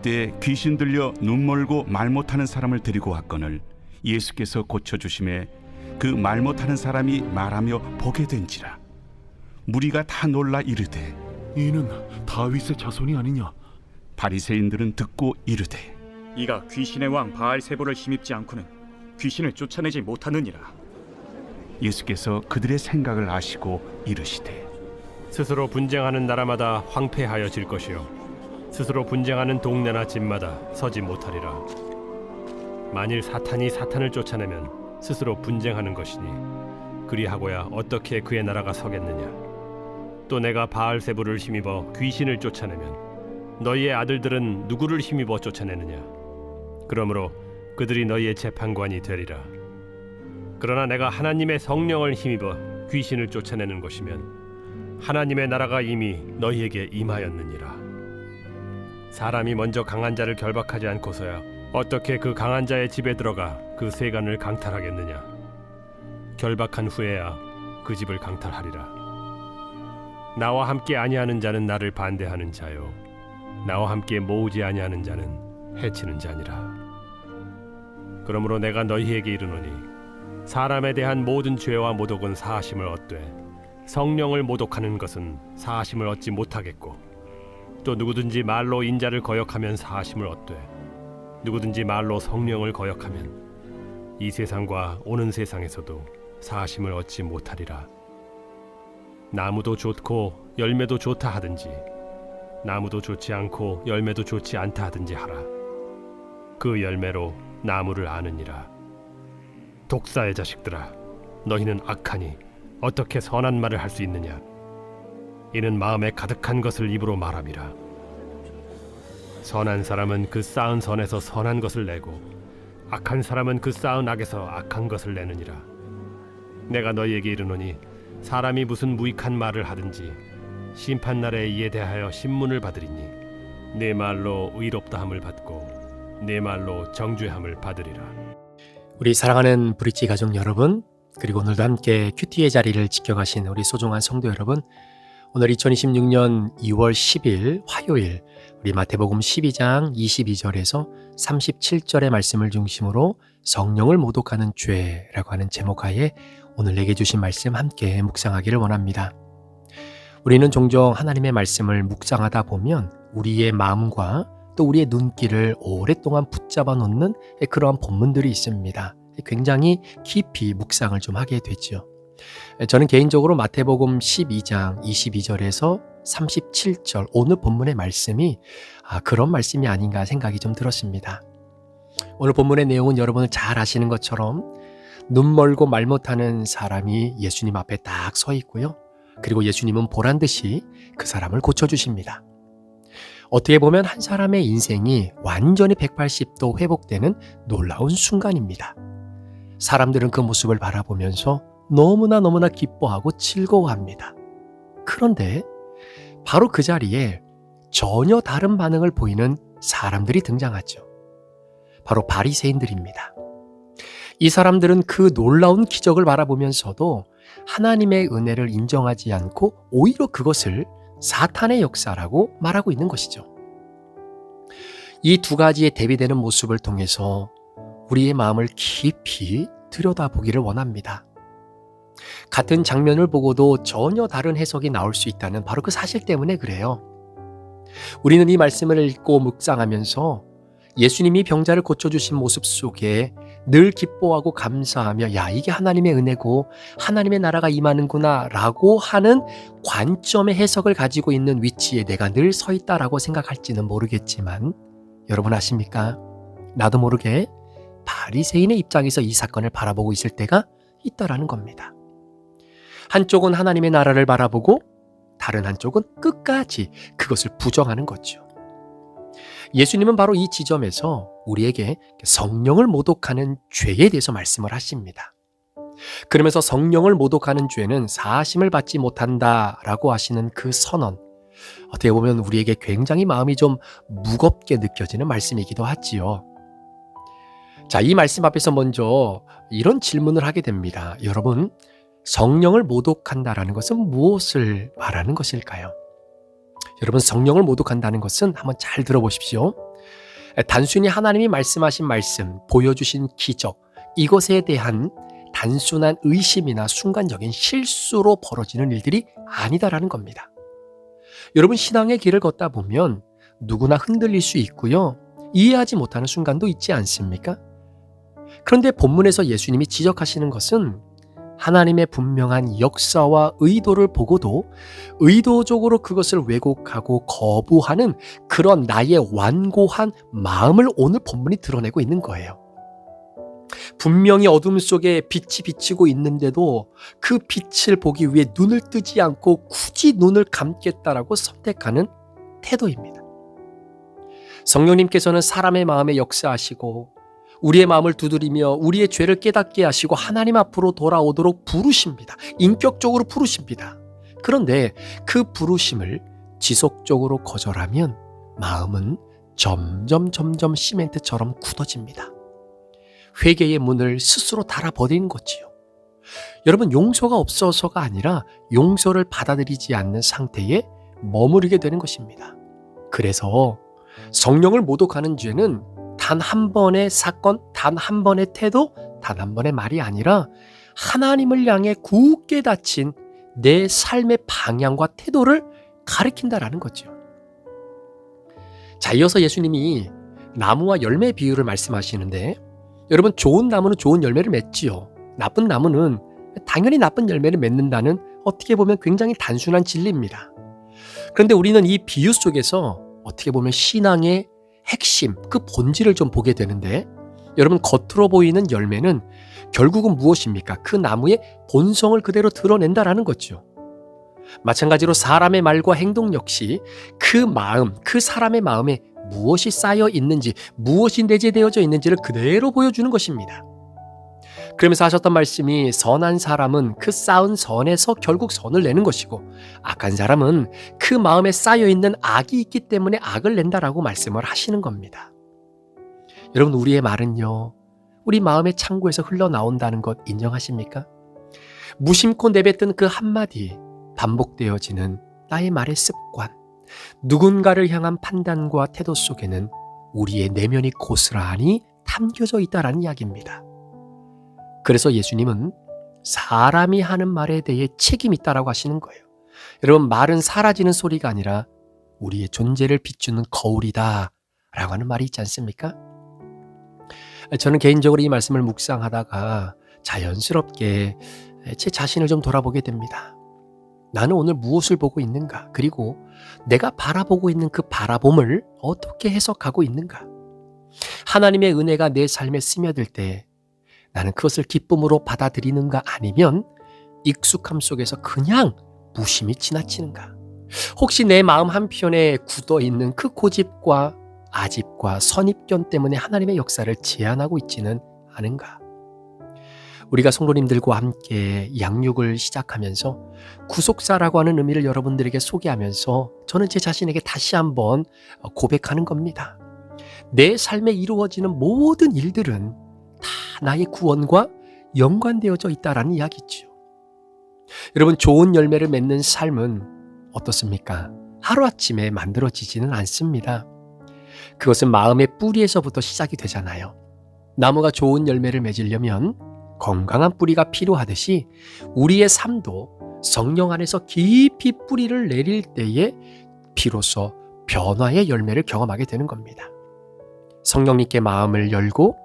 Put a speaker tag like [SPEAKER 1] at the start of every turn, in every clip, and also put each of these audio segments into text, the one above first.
[SPEAKER 1] 그때에 귀신 들려 눈 멀고 말 못하는 사람을 데리고 왔거늘 예수께서 고쳐주심에 그 말 못하는 사람이 말하며 보게 된지라. 무리가 다 놀라 이르되
[SPEAKER 2] 이는 다윗의 자손이 아니냐?
[SPEAKER 1] 바리새인들은 듣고 이르되
[SPEAKER 3] 이가 귀신의 왕 바알세보를 힘입지 않고는 귀신을 쫓아내지 못하느니라.
[SPEAKER 1] 예수께서 그들의 생각을 아시고 이르시되
[SPEAKER 4] 스스로 분쟁하는 나라마다 황폐하여질 것이요 스스로 분쟁하는 동네나 집마다 서지 못하리라. 만일 사탄이 사탄을 쫓아내면 스스로 분쟁하는 것이니 그리하고야 어떻게 그의 나라가 서겠느냐. 또 내가 바알세부를 힘입어 귀신을 쫓아내면 너희의 아들들은 누구를 힘입어 쫓아내느냐. 그러므로 그들이 너희의 재판관이 되리라. 그러나 내가 하나님의 성령을 힘입어 귀신을 쫓아내는 것이면 하나님의 나라가 이미 너희에게 임하였느니라. 사람이 먼저 강한 자를 결박하지 않고서야 어떻게 그 강한 자의 집에 들어가 그 세간을 강탈하겠느냐. 결박한 후에야 그 집을 강탈하리라. 나와 함께 아니하는 자는 나를 반대하는 자요 나와 함께 모으지 아니하는 자는 해치는 자니라. 그러므로 내가 너희에게 이르노니 사람에 대한 모든 죄와 모독은 사하심을 얻되 성령을 모독하는 것은 사하심을 얻지 못하겠고, 또 누구든지 말로 인자를 거역하면 사하심을 얻되 누구든지 말로 성령을 거역하면 이 세상과 오는 세상에서도 사하심을 얻지 못하리라. 나무도 좋고 열매도 좋다 하든지 나무도 좋지 않고 열매도 좋지 않다 하든지 하라. 그 열매로 나무를 아느니라. 독사의 자식들아, 너희는 악하니 어떻게 선한 말을 할 수 있느냐. 이는 마음에 가득한 것을 입으로 말함이라. 선한 사람은 그 쌓은 선에서 선한 것을 내고 악한 사람은 그 쌓은 악에서 악한 것을 내느니라. 내가 너희에게 이르노니 사람이 무슨 무익한 말을 하든지 심판날에 이에 대하여 신문을 받으리니 내 말로 의롭다함을 받고 내 말로 정죄함을 받으리라.
[SPEAKER 5] 우리 사랑하는 브릿지 가족 여러분, 그리고 오늘도 함께 큐티의 자리를 지켜가신 우리 소중한 성도 여러분, 오늘 2026년 2월 10일 화요일 우리 마태복음 12장 22절에서 37절의 말씀을 중심으로 성령을 모독하는 죄라고 하는 제목하에 오늘 내게 주신 말씀 함께 묵상하기를 원합니다. 우리는 종종 하나님의 말씀을 묵상하다 보면 우리의 마음과 또 우리의 눈길을 오랫동안 붙잡아 놓는 그러한 본문들이 있습니다. 굉장히 깊이 묵상을 좀 하게 되죠. 저는 개인적으로 마태복음 12장 22절에서 37절 오늘 본문의 말씀이 그런 말씀이 아닌가 생각이 좀 들었습니다. 오늘 본문의 내용은 여러분은 잘 아시는 것처럼 눈 멀고 말 못하는 사람이 예수님 앞에 딱 서 있고요. 그리고 예수님은 보란듯이 그 사람을 고쳐주십니다. 어떻게 보면 한 사람의 인생이 완전히 180도 회복되는 놀라운 순간입니다. 사람들은 그 모습을 바라보면서 너무나 기뻐하고 즐거워합니다. 그런데 바로 그 자리에 전혀 다른 반응을 보이는 사람들이 등장하죠. 바로 바리새인들입니다. 이 사람들은 그 놀라운 기적을 바라보면서도 하나님의 은혜를 인정하지 않고 오히려 그것을 사탄의 역사라고 말하고 있는 것이죠. 이 두 가지의 대비되는 모습을 통해서 우리의 마음을 깊이 들여다보기를 원합니다. 같은 장면을 보고도 전혀 다른 해석이 나올 수 있다는 바로 그 사실 때문에 그래요. 우리는 이 말씀을 읽고 묵상하면서 예수님이 병자를 고쳐주신 모습 속에 늘 기뻐하고 감사하며 야, 이게 하나님의 은혜고 하나님의 나라가 임하는구나 라고 하는 관점의 해석을 가지고 있는 위치에 내가 늘 서 있다라고 생각할지는 모르겠지만, 여러분 아십니까? 나도 모르게 바리새인의 입장에서 이 사건을 바라보고 있을 때가 있다라는 겁니다. 한쪽은 하나님의 나라를 바라보고 다른 한쪽은 끝까지 그것을 부정하는 거죠. 예수님은 바로 이 지점에서 우리에게 성령을 모독하는 죄에 대해서 말씀을 하십니다. 그러면서 성령을 모독하는 죄는 사하심을 받지 못한다라고 하시는 그 선언, 어떻게 보면 우리에게 굉장히 마음이 좀 무겁게 느껴지는 말씀이기도 하지요. 자, 이 말씀 앞에서 먼저 이런 질문을 하게 됩니다. 여러분, 성령을 모독한다라는 것은 무엇을 말하는 것일까요? 여러분, 성령을 모독한다는 것은 한번 잘 들어보십시오. 단순히 하나님이 말씀하신 말씀, 보여주신 기적, 이것에 대한 단순한 의심이나 순간적인 실수로 벌어지는 일들이 아니다라는 겁니다. 여러분, 신앙의 길을 걷다 보면 누구나 흔들릴 수 있고요. 이해하지 못하는 순간도 있지 않습니까? 그런데 본문에서 예수님이 지적하시는 것은 하나님의 분명한 역사와 의도를 보고도 의도적으로 그것을 왜곡하고 거부하는 그런 나의 완고한 마음을 오늘 본문이 드러내고 있는 거예요. 분명히 어둠 속에 빛이 비치고 있는데도 그 빛을 보기 위해 눈을 뜨지 않고 굳이 눈을 감겠다라고 선택하는 태도입니다. 성령님께서는 사람의 마음에 역사하시고 우리의 마음을 두드리며 우리의 죄를 깨닫게 하시고 하나님 앞으로 돌아오도록 부르십니다. 인격적으로 부르십니다. 그런데 그 부르심을 지속적으로 거절하면 마음은 점점 시멘트처럼 굳어집니다. 회개의 문을 스스로 닫아버리는 거지요. 여러분, 용서가 없어서가 아니라 용서를 받아들이지 않는 상태에 머무르게 되는 것입니다. 그래서 성령을 모독하는 죄는 단 한 번의 사건, 단 한 번의 태도, 단 한 번의 말이 아니라 하나님을 향해 굳게 닫힌 내 삶의 방향과 태도를 가리킨다라는 거죠. 자, 이어서 예수님이 나무와 열매 비유를 말씀하시는데, 여러분, 좋은 나무는 좋은 열매를 맺지요. 나쁜 나무는 당연히 나쁜 열매를 맺는다는 어떻게 보면 굉장히 단순한 진리입니다. 그런데 우리는 이 비유 속에서 어떻게 보면 신앙의 핵심, 그 본질을 좀 보게 되는데, 여러분, 겉으로 보이는 열매는 결국은 무엇입니까? 그 나무의 본성을 그대로 드러낸다라는 거죠. 마찬가지로 사람의 말과 행동 역시 그 마음, 그 사람의 마음에 무엇이 쌓여 있는지, 무엇이 내재되어져 있는지를 그대로 보여주는 것입니다. 그러면서 하셨던 말씀이 선한 사람은 그 쌓은 선에서 결국 선을 내는 것이고 악한 사람은 그 마음에 쌓여있는 악이 있기 때문에 악을 낸다라고 말씀을 하시는 겁니다. 여러분, 우리의 말은요, 우리 마음의 창고에서 흘러나온다는 것 인정하십니까? 무심코 내뱉은 그 한마디, 반복되어지는 나의 말의 습관, 누군가를 향한 판단과 태도 속에는 우리의 내면이 고스란히 담겨져 있다라는 이야기입니다. 그래서 예수님은 사람이 하는 말에 대해 책임이 있다라고 하시는 거예요. 여러분, 말은 사라지는 소리가 아니라 우리의 존재를 비추는 거울이다 라고 하는 말이 있지 않습니까? 저는 개인적으로 이 말씀을 묵상하다가 자연스럽게 제 자신을 좀 돌아보게 됩니다. 나는 오늘 무엇을 보고 있는가? 그리고 내가 바라보고 있는 그 바라봄을 어떻게 해석하고 있는가? 하나님의 은혜가 내 삶에 스며들 때 나는 그것을 기쁨으로 받아들이는가, 아니면 익숙함 속에서 그냥 무심히 지나치는가? 혹시 내 마음 한편에 굳어있는 그 고집과 아집과 선입견 때문에 하나님의 역사를 제한하고 있지는 않은가? 우리가 성도님들과 함께 양육을 시작하면서 구속사라고 하는 의미를 여러분들에게 소개하면서 저는 제 자신에게 다시 한번 고백하는 겁니다. 내 삶에 이루어지는 모든 일들은 다 나의 구원과 연관되어져 있다라는 이야기죠. 여러분, 좋은 열매를 맺는 삶은 어떻습니까? 하루아침에 만들어지지는 않습니다. 그것은 마음의 뿌리에서부터 시작이 되잖아요. 나무가 좋은 열매를 맺으려면 건강한 뿌리가 필요하듯이 우리의 삶도 성령 안에서 깊이 뿌리를 내릴 때에 비로소 변화의 열매를 경험하게 되는 겁니다. 성령님께 마음을 열고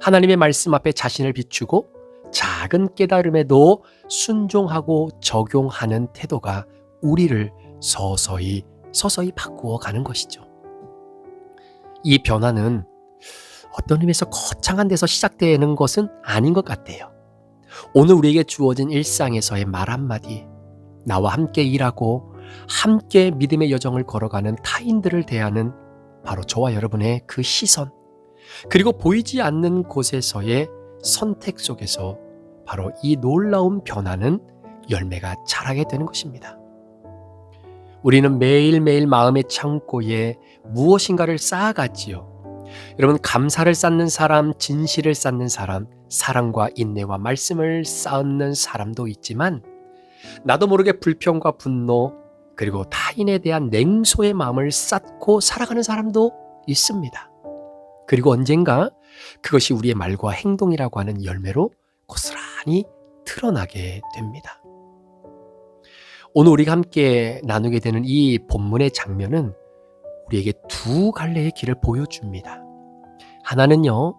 [SPEAKER 5] 하나님의 말씀 앞에 자신을 비추고 작은 깨달음에도 순종하고 적용하는 태도가 우리를 서서히 바꾸어 가는 것이죠. 이 변화는 어떤 의미에서 거창한 데서 시작되는 것은 아닌 것 같아요. 오늘 우리에게 주어진 일상에서의 말 한마디, 나와 함께 일하고 함께 믿음의 여정을 걸어가는 타인들을 대하는 바로 저와 여러분의 그 시선, 그리고 보이지 않는 곳에서의 선택 속에서 바로 이 놀라운 변화는 열매가 자라게 되는 것입니다. 우리는 매일매일 마음의 창고에 무엇인가를 쌓아갔지요. 여러분, 감사를 쌓는 사람, 진실을 쌓는 사람, 사랑과 인내와 말씀을 쌓는 사람도 있지만 나도 모르게 불평과 분노, 그리고 타인에 대한 냉소의 마음을 쌓고 살아가는 사람도 있습니다. 그리고 언젠가 그것이 우리의 말과 행동이라고 하는 열매로 고스란히 드러나게 됩니다. 오늘 우리가 함께 나누게 되는 이 본문의 장면은 우리에게 두 갈래의 길을 보여줍니다. 하나는요,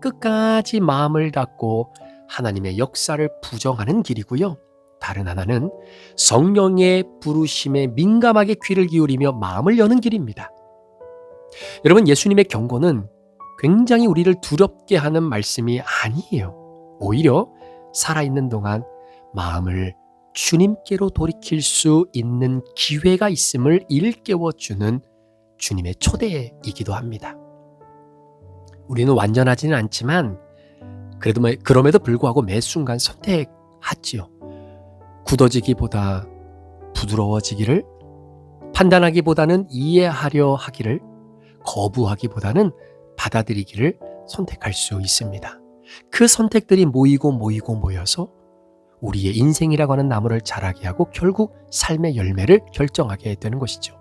[SPEAKER 5] 끝까지 마음을 닫고 하나님의 역사를 부정하는 길이고요. 다른 하나는 성령의 부르심에 민감하게 귀를 기울이며 마음을 여는 길입니다. 여러분, 예수님의 경고는 굉장히 우리를 두렵게 하는 말씀이 아니에요. 오히려 살아있는 동안 마음을 주님께로 돌이킬 수 있는 기회가 있음을 일깨워주는 주님의 초대이기도 합니다. 우리는 완전하지는 않지만 그럼에도 불구하고 매 순간 선택하지요. 굳어지기보다 부드러워지기를, 판단하기보다는 이해하려 하기를, 거부하기보다는 받아들이기를 선택할 수 있습니다. 그 선택들이 모여서 우리의 인생이라고 하는 나무를 자라게 하고 결국 삶의 열매를 결정하게 되는 것이죠.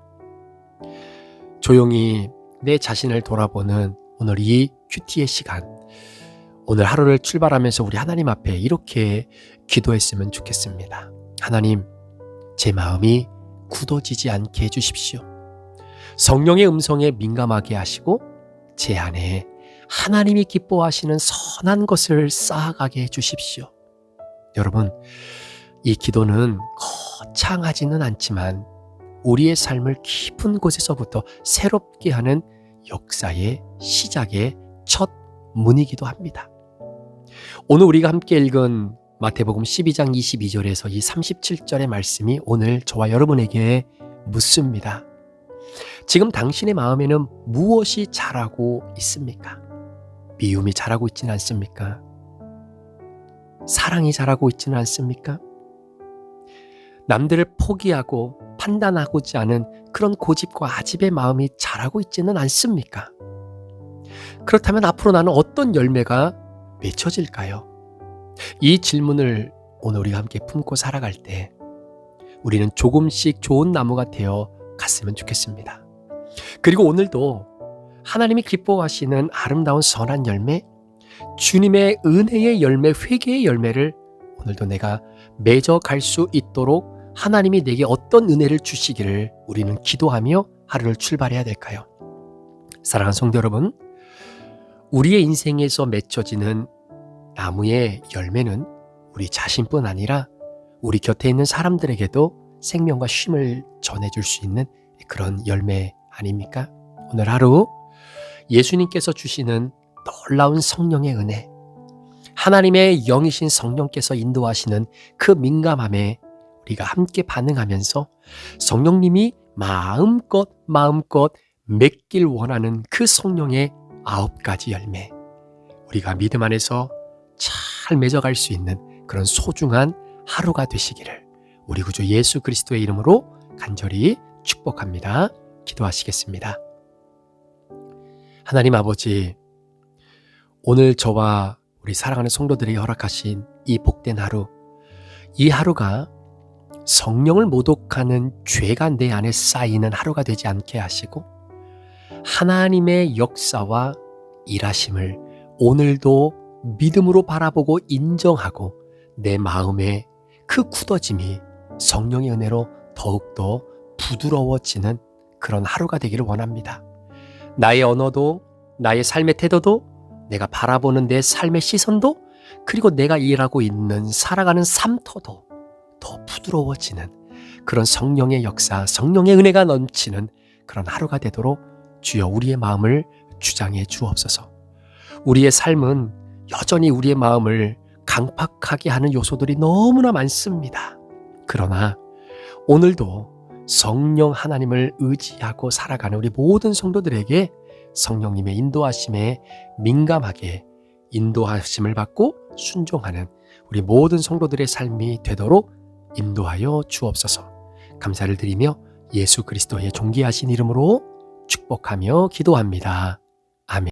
[SPEAKER 5] 조용히 내 자신을 돌아보는 오늘 이 큐티의 시간, 오늘 하루를 출발하면서 우리 하나님 앞에 이렇게 기도했으면 좋겠습니다. 하나님, 제 마음이 굳어지지 않게 해주십시오. 성령의 음성에 민감하게 하시고 제 안에 하나님이 기뻐하시는 선한 것을 쌓아가게 해주십시오. 여러분, 이 기도는 거창하지는 않지만 우리의 삶을 깊은 곳에서부터 새롭게 하는 역사의 시작의 첫 문이기도 합니다. 오늘 우리가 함께 읽은 마태복음 12장 22절에서 이 37절의 말씀이 오늘 저와 여러분에게 묻습니다. 지금 당신의 마음에는 무엇이 자라고 있습니까? 미움이 자라고 있지는 않습니까? 사랑이 자라고 있지는 않습니까? 남들을 포기하고 판단하고자 하는 그런 고집과 아집의 마음이 자라고 있지는 않습니까? 그렇다면 앞으로 나는 어떤 열매가 맺혀질까요? 이 질문을 오늘 우리가 함께 품고 살아갈 때 우리는 조금씩 좋은 나무가 되어 갔으면 좋겠습니다. 그리고 오늘도 하나님이 기뻐하시는 아름다운 선한 열매, 주님의 은혜의 열매, 회개의 열매를 오늘도 내가 맺어갈 수 있도록 하나님이 내게 어떤 은혜를 주시기를 우리는 기도하며 하루를 출발해야 될까요? 사랑하는 성도 여러분, 우리의 인생에서 맺혀지는 나무의 열매는 우리 자신뿐 아니라 우리 곁에 있는 사람들에게도 생명과 쉼을 전해줄 수 있는 그런 열매 아닙니까? 오늘 하루 예수님께서 주시는 놀라운 성령의 은혜, 하나님의 영이신 성령께서 인도하시는 그 민감함에 우리가 함께 반응하면서 성령님이 마음껏 맺길 원하는 그 성령의 9가지 열매, 우리가 믿음 안에서 잘 맺어갈 수 있는 그런 소중한 하루가 되시기를 우리 구주 예수 그리스도의 이름으로 간절히 축복합니다. 기도하시겠습니다. 하나님 아버지, 오늘 저와 우리 사랑하는 성도들에게 허락하신 이 복된 하루, 이 하루가 성령을 모독하는 죄가 내 안에 쌓이는 하루가 되지 않게 하시고 하나님의 역사와 일하심을 오늘도 믿음으로 바라보고 인정하고 내 마음에 그 굳어짐이 성령의 은혜로 더욱더 부드러워지는 그런 하루가 되기를 원합니다. 나의 언어도, 나의 삶의 태도도, 내가 바라보는 내 삶의 시선도, 그리고 내가 일하고 있는 살아가는 삶터도 더 부드러워지는 그런 성령의 역사, 성령의 은혜가 넘치는 그런 하루가 되도록 주여 우리의 마음을 주장해 주옵소서. 우리의 삶은 여전히 우리의 마음을 강팍하게 하는 요소들이 너무나 많습니다. 그러나 오늘도 성령 하나님을 의지하고 살아가는 우리 모든 성도들에게 성령님의 인도하심에 민감하게 인도하심을 받고 순종하는 우리 모든 성도들의 삶이 되도록 인도하여 주옵소서. 감사를 드리며 예수 그리스도의 존귀하신 이름으로 축복하며 기도합니다.